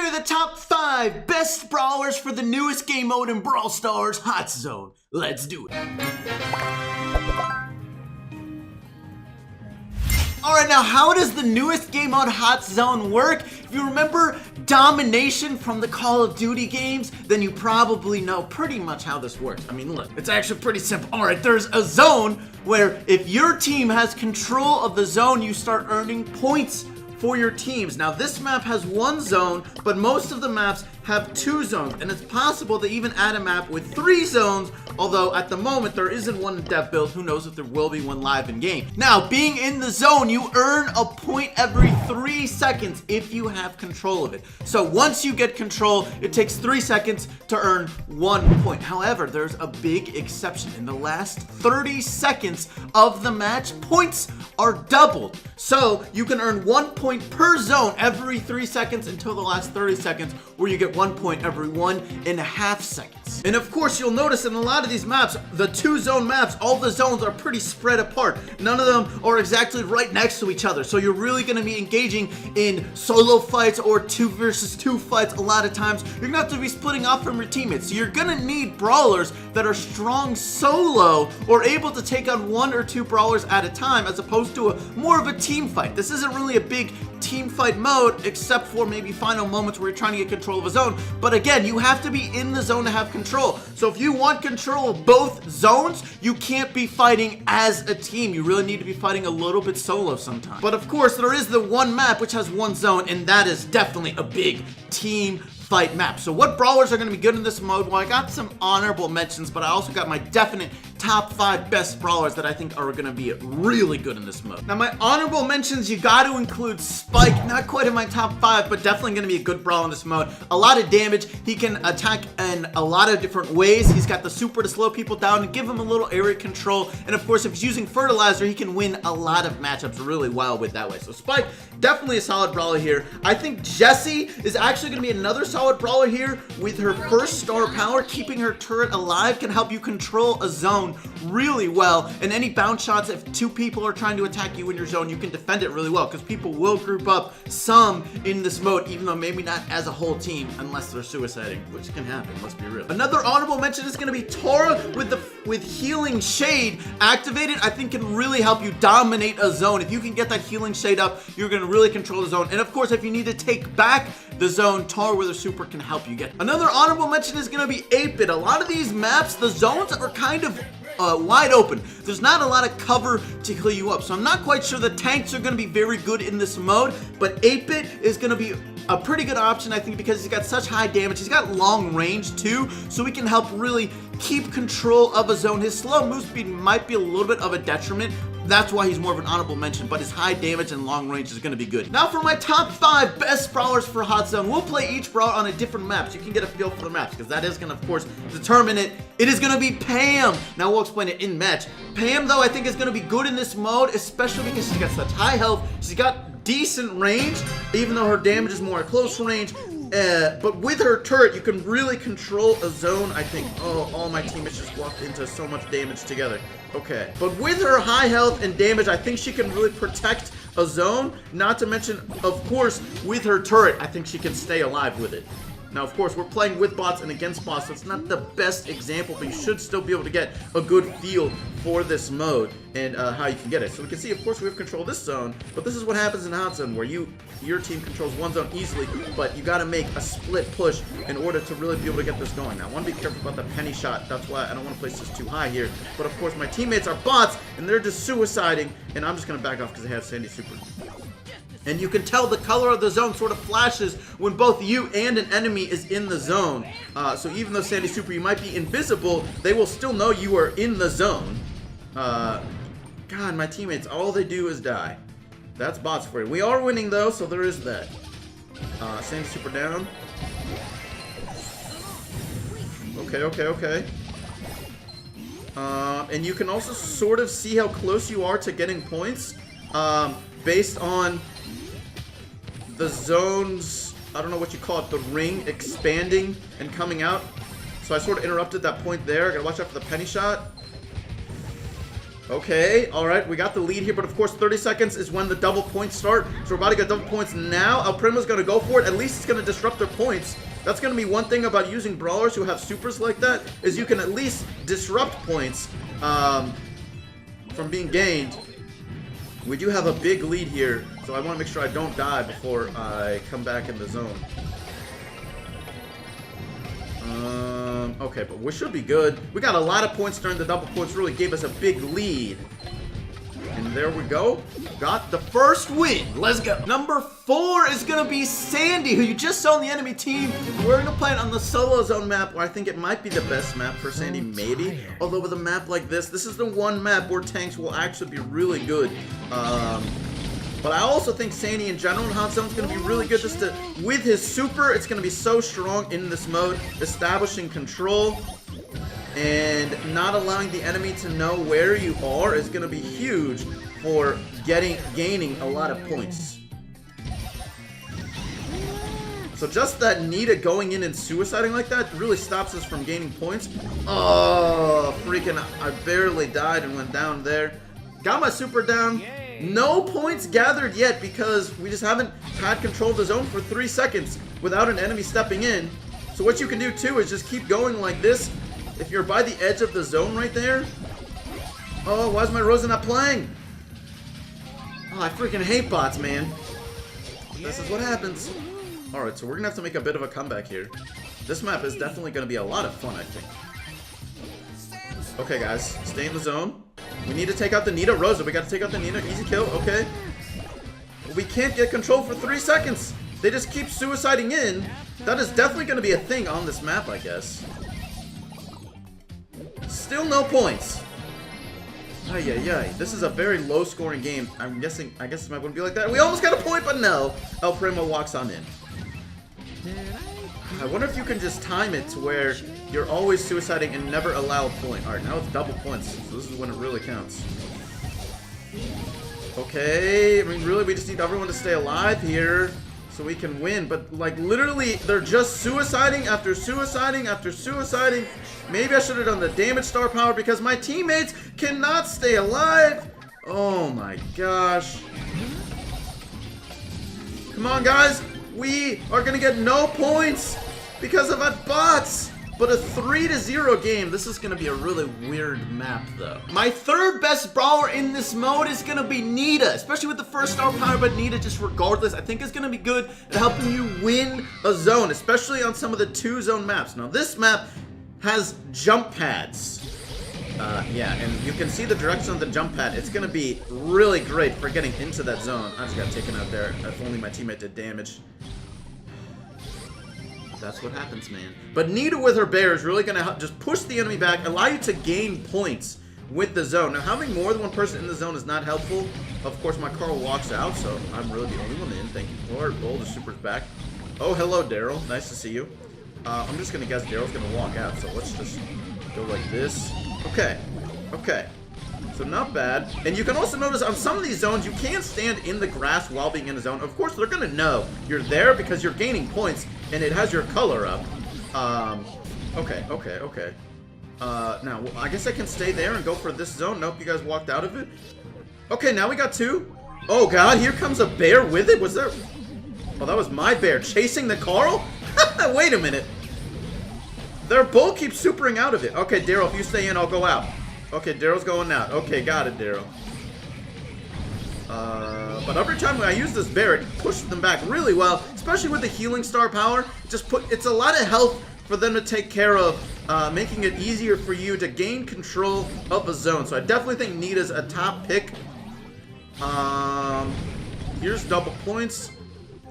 Here are the top 5 best brawlers for the newest game mode in Brawl Stars, Hot Zone. Let's do it. Alright, now how does the newest game mode Hot Zone work? If you remember domination from the Call of Duty games, then you probably know pretty much how this works. I mean, look, it's actually pretty simple. Alright, there's a zone where if your team has control of the zone, you start earning points for your teams. Now this map has 1 zone, but most of the maps have 2 zones, and it's possible to even add a map with 3 zones, although at the moment there isn't one in dev build. Who knows if there will be one live in game. Now, being in the zone, you earn a point every 3 seconds if you have control of it. So once you get control, it takes 3 seconds to earn 1 point. However, there's a big exception. In the last 30 seconds of the match, points are doubled. So you can earn 1 point per zone every 3 seconds until the last 30 seconds, where you get 1 point every 1.5 seconds. And of course, you'll notice in a lot of these maps, the 2 zone maps, all the zones are pretty spread apart. None of them are exactly right next to each other. So you're really going to be engaging in solo fights or 2 versus 2 fights. A lot of times, you're going to have to be splitting off from your teammates. So you're going to need brawlers that are strong solo or able to take on 1 or 2 brawlers at a time, as opposed to more of a team fight. This isn't really a big team fight mode, except for maybe final moments where you're trying to get control of a zone. But again, you have to be in the zone to have control. So if you want control of both zones, you can't be fighting as a team. You really need to be fighting a little bit solo sometimes. But of course, there is the one map which has 1 zone, and that is definitely a big team fight map. So what brawlers are going to be good in this mode? Well, I got some honorable mentions, but I also got my definite top 5 best brawlers that I think are going to be really good in this mode. Now, my honorable mentions, you got to include Spike. Not quite in my top 5, but definitely going to be a good brawl in this mode. A lot of damage. He can attack in a lot of different ways. He's got the super to slow people down and give him a little area control. And of course, if he's using fertilizer, he can win a lot of matchups really well with that way. So Spike, definitely a solid brawler here. I think Jessie is actually going to be another solid brawler here with her first star power. Keeping her turret alive can help you control a zone really well, and any bounce shots, if 2 people are trying to attack you in your zone, you can defend it really well, because people will group up some in this mode, even though maybe not as a whole team, unless they're suiciding, which can happen, let's be real. Another honorable mention is going to be Tara with Healing Shade activated. I think can really help you dominate a zone. If you can get that Healing Shade up, you're going to really control the zone. And of course, if you need to take back the zone, Tara with her super can help you get. Another honorable mention is going to be 8-Bit. A lot of these maps, the zones are kind of wide open. There's not a lot of cover to heal you up, so I'm not quite sure the tanks are going to be very good in this mode, but 8-Bit is going to be a pretty good option, I think, because he's got such high damage. He's got long range too, so he can help really keep control of a zone. His slow move speed might be a little bit of a detriment. That's why he's more of an honorable mention, but his high damage and long range is going to be good. Now for my top 5 best brawlers for Hot Zone. We'll play each brawler on a different map, so you can get a feel for the maps, because that is going to, of course, determine it. It is going to be Pam. Now we'll explain it in match. Pam, though, I think is going to be good in this mode, especially because she's got such high health. She's got decent range, even though her damage is more at close range. But with her turret, you can really control a zone, I think. Oh, all my teammates just walked into so much damage together. Okay. But with her high health and damage, I think she can really protect a zone. Not to mention, of course, with her turret, I think she can stay alive with it. Now, of course, we're playing with bots and against bots, so it's not the best example, but you should still be able to get a good feel for this mode and how you can get it. So we can see, of course, we have control of this zone, but this is what happens in Hot Zone, where your team controls 1 zone easily, but you got to make a split push in order to really be able to get this going. Now, I want to be careful about the penny shot. That's why I don't want to place this too high here. But, of course, my teammates are bots, and they're just suiciding, and I'm just going to back off because they have Sandy Super. And you can tell the color of the zone sort of flashes when both you and an enemy is in the zone. So even though Sandy Super, you might be invisible, they will still know you are in the zone. God, my teammates, all they do is die. That's bots for you. We are winning, though, so there is that. Sandy Super down. Okay. And you can also sort of see how close you are to getting points based on the zones, I don't know what you call it, the ring expanding and coming out. So I sort of interrupted that point there. I gotta watch out for the penny shot. Okay, all right, we got the lead here, but of course 30 seconds is when the double points start. So we're about to get double points now. El Primo's gonna go for it. At least it's gonna disrupt their points. That's gonna be one thing about using brawlers who have supers like that, is you can at least disrupt points from being gained. We do have a big lead here, so I want to make sure I don't die before I come back in the zone. Okay, but we should be good. We got a lot of points during the double points, really gave us a big lead. And there we go. Got the first win. Let's go. Number 4 is going to be Sandy, who you just saw on the enemy team. We're going to play it on the solo zone map, where I think it might be the best map for Sandy, maybe. Although with a map like this is the one map where tanks will actually be really good. But I also think Sandy in general in Hot Zone is going to be really good just to, with his super, it's going to be so strong in this mode, establishing control and not allowing the enemy to know where you are is going to be huge for gaining a lot of points. So just that Nita going in and suiciding like that really stops us from gaining points. Oh, freaking, I barely died and went down there. Got my super down. No points gathered yet because we just haven't had control of the zone for 3 seconds without an enemy stepping in. So what you can do too is just keep going like this. If you're by the edge of the zone right there. Oh, why is my Rosa not playing? Oh, I freaking hate bots, man. This is what happens. Alright, so we're gonna have to make a bit of a comeback here. This map is definitely gonna be a lot of fun, I think. Okay, guys, stay in the zone. We need to take out the Nita. Rosa, we gotta take out the Nita. Easy kill, okay. We can't get control for 3 seconds. They just keep suiciding in. That is definitely gonna be a thing on this map, I guess. Still no points. Ay, ay, ay. This is a very low scoring game. I guess this might wouldn't be like that. We almost got a point, but no. El Primo walks on in. I wonder if you can just time it to where you're always suiciding and never allow a point. Alright, now it's double points, so this is when it really counts. Okay, I mean, really, we just need everyone to stay alive here so we can win. But, like, literally, they're just suiciding after suiciding after suiciding. Maybe I should have done the damage star power because my teammates cannot stay alive. Oh, my gosh. Come on, guys. We are going to get no points because of our bots. But a 3-0 game. This is going to be a really weird map, though. My third best brawler in this mode is going to be Nita, especially with the first star power. But Nita, just regardless, I think is going to be good at helping you win a zone, especially on some of the 2-zone maps. Now, this map has jump pads. Yeah, and you can see the direction of the jump pad. It's going to be really great for getting into that zone. I just got taken out there. If only my teammate did damage. That's what happens, man. But Nita with her bear is really going to just push the enemy back, allow you to gain points with the zone. Now, having more than one person in the zone is not helpful. Of course, my Carl walks out, so I'm really the only one in. Thank you, Lord. Oh, the super's back. Oh, hello, Daryl. Nice to see you. I'm just going to guess Daryl's going to walk out, so let's just go like this. Okay. Okay. So not bad. And you can also notice on some of these zones, you can't stand in the grass while being in the zone. Of course, they're going to know you're there because you're gaining points and it has your color up. Okay. Now, I guess I can stay there and go for this zone. Nope, you guys walked out of it. Okay, now we got 2. Oh, God, here comes a bear with it. Was there... Oh, that was my bear chasing the Carl? Wait a minute. Their bull keeps supering out of it. Okay, Daryl, if you stay in, I'll go out. Okay, Daryl's going out. Okay, got it, Daryl. But every time I use this bear, it pushes them back really well, especially with the healing star power. It's a lot of health for them to take care of, making it easier for you to gain control of a zone. So I definitely think Nita's a top pick. Here's double points.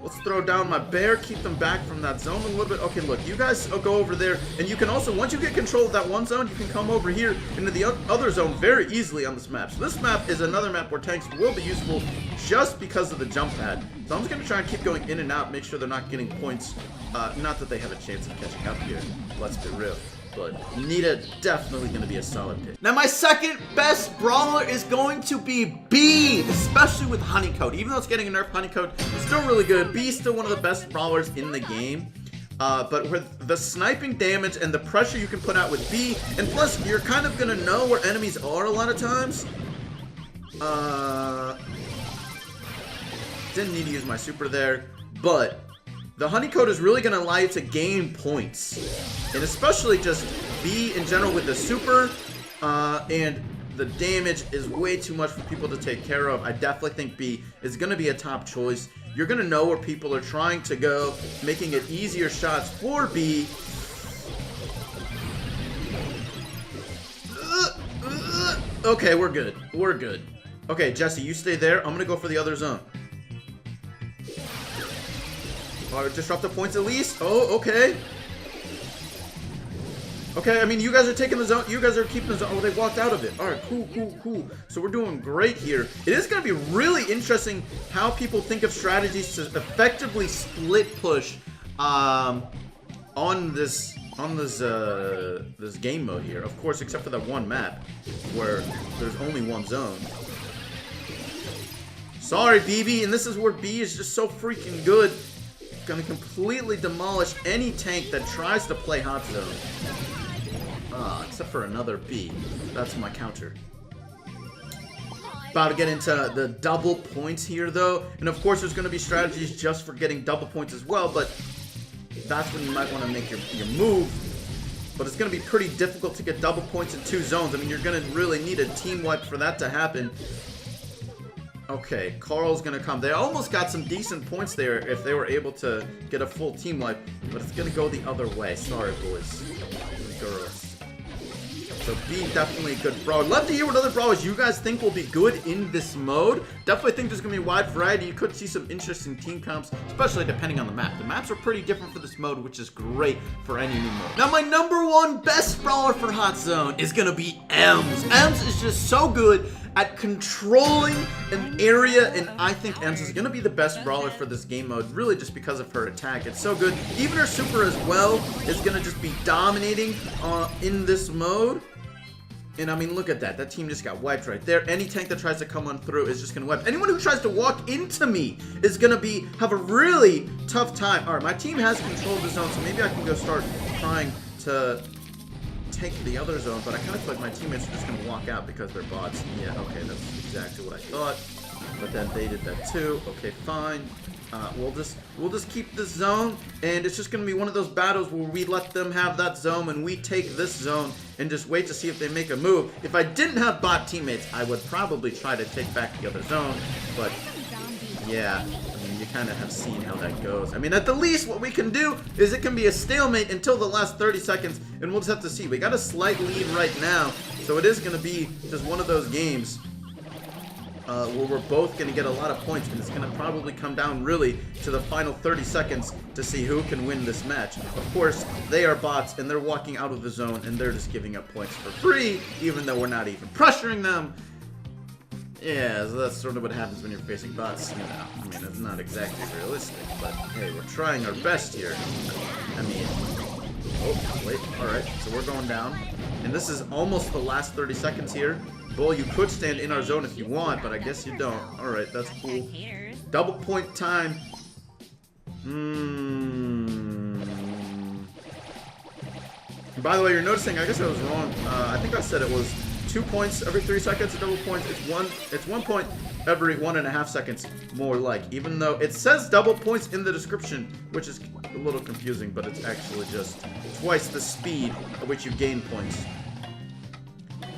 Let's throw down my bear, keep them back from that zone a little bit. Okay, look, you guys go over there, and you can also, once you get control of that one zone, you can come over here into the other zone very easily on this map. So this map is another map where tanks will be useful just because of the jump pad. So I'm just going to try and keep going in and out, make sure they're not getting points. Not that they have a chance of catching up here, let's be real. But Nita definitely going to be a solid pick. Now my second best brawler is going to be B, especially with Honeycoat. Even though it's getting a nerf, Honeycoat is still really good. B is still one of the best brawlers in the game. But with the sniping damage and the pressure you can put out with B, and plus you're kind of gonna know where enemies are a lot of times. Didn't need to use my super there, but the honeycomb is really gonna allow you to gain points, and especially just B in general with the super, and the damage is way too much for people to take care of. I definitely think B is gonna be a top choice. You're gonna know where people are trying to go, making it easier shots for B. Okay, we're good. We're good. Okay, Jesse, you stay there. I'm gonna go for the other zone. Alright, disrupt the points at least. Oh, okay. Okay, I mean, you guys are taking the zone. You guys are keeping the zone. Oh, they walked out of it. All right, cool, cool, cool. So we're doing great here. It is going to be really interesting how people think of strategies to effectively split push on this game mode here. Of course, except for that one map where there's only one zone. Sorry, BB. And this is where B is just so freaking good. Gonna completely demolish any tank that tries to play hot zone. Except for another B. That's my counter. About to get into the double points here, though. And of course, there's going to be strategies just for getting double points as well, but that's when you might want to make your move. But it's going to be pretty difficult to get double points in 2 zones. I mean, you're going to really need a team wipe for that to happen. Okay, Carl's going to come. They almost got some decent points there if they were able to get a full team wipe, but it's going to go the other way. Sorry, boys and girls. So B, definitely a good brawler. Love to hear what other brawlers you guys think will be good in this mode. Definitely think there's going to be a wide variety. You could see some interesting team comps, especially depending on the map. The maps are pretty different for this mode, which is great for any new mode. Now, my #1 best brawler for Hot Zone is going to be Ems. Ems is just so good at controlling an area, and I think Ems is going to be the best brawler for this game mode, really just because of her attack. It's so good. Even her super as well is going to just be dominating in this mode. And I mean, look at that. That team just got wiped right there. Any tank that tries to come on through is just going to wipe. Anyone who tries to walk into me is going to have a really tough time. All right, my team has control of the zone, so maybe I can go start trying to take the other zone. But I kind of feel like my teammates are just going to walk out because they're bots. Yeah, okay, that's exactly what I thought. But then they did that too. Okay, fine. We'll just keep this zone, and it's just gonna be one of those battles where we let them have that zone and we take this zone and just wait to see if they make a move. If I didn't have bot teammates, I would probably try to take back the other zone, but yeah, I mean, you kind of have seen how that goes. I mean, at the least, what we can do is it can be a stalemate until the last 30 seconds, and we'll just have to see. We got a slight lead right now, so it is gonna be just one of those games where we're both going to get a lot of points, and it's going to probably come down really to the final 30 seconds to see who can win this match. Of course, they are bots, and they're walking out of the zone, and they're just giving up points for free, even though we're not even pressuring them. Yeah, so that's sort of what happens when you're facing bots, you know. I mean, it's not exactly realistic, but hey, we're trying our best here. I mean, oh, wait, alright, so we're going down, and this is almost the last 30 seconds here. Bull, you could stand in our zone if you want, but I guess you don't. Alright, that's cool. Double point time. By the way, you're noticing, I guess I was wrong. I think I said it was 2 points every 3 seconds, double points. It's 1 point every 1.5 seconds, more like. Even though it says double points in the description, which is a little confusing, but it's actually just twice the speed at which you gain points.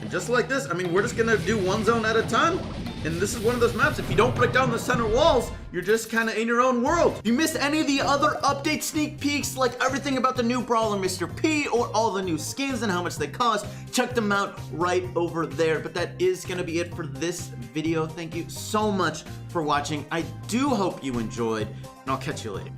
And just like this, I mean, we're just gonna do one zone at a time. And this is one of those maps, if you don't break down the center walls, you're just kind of in your own world. If you missed any of the other update sneak peeks, like everything about the new Brawler Mr. P, or all the new skins and how much they cost, check them out right over there. But that is gonna be it for this video. Thank you so much for watching. I do hope you enjoyed, and I'll catch you later.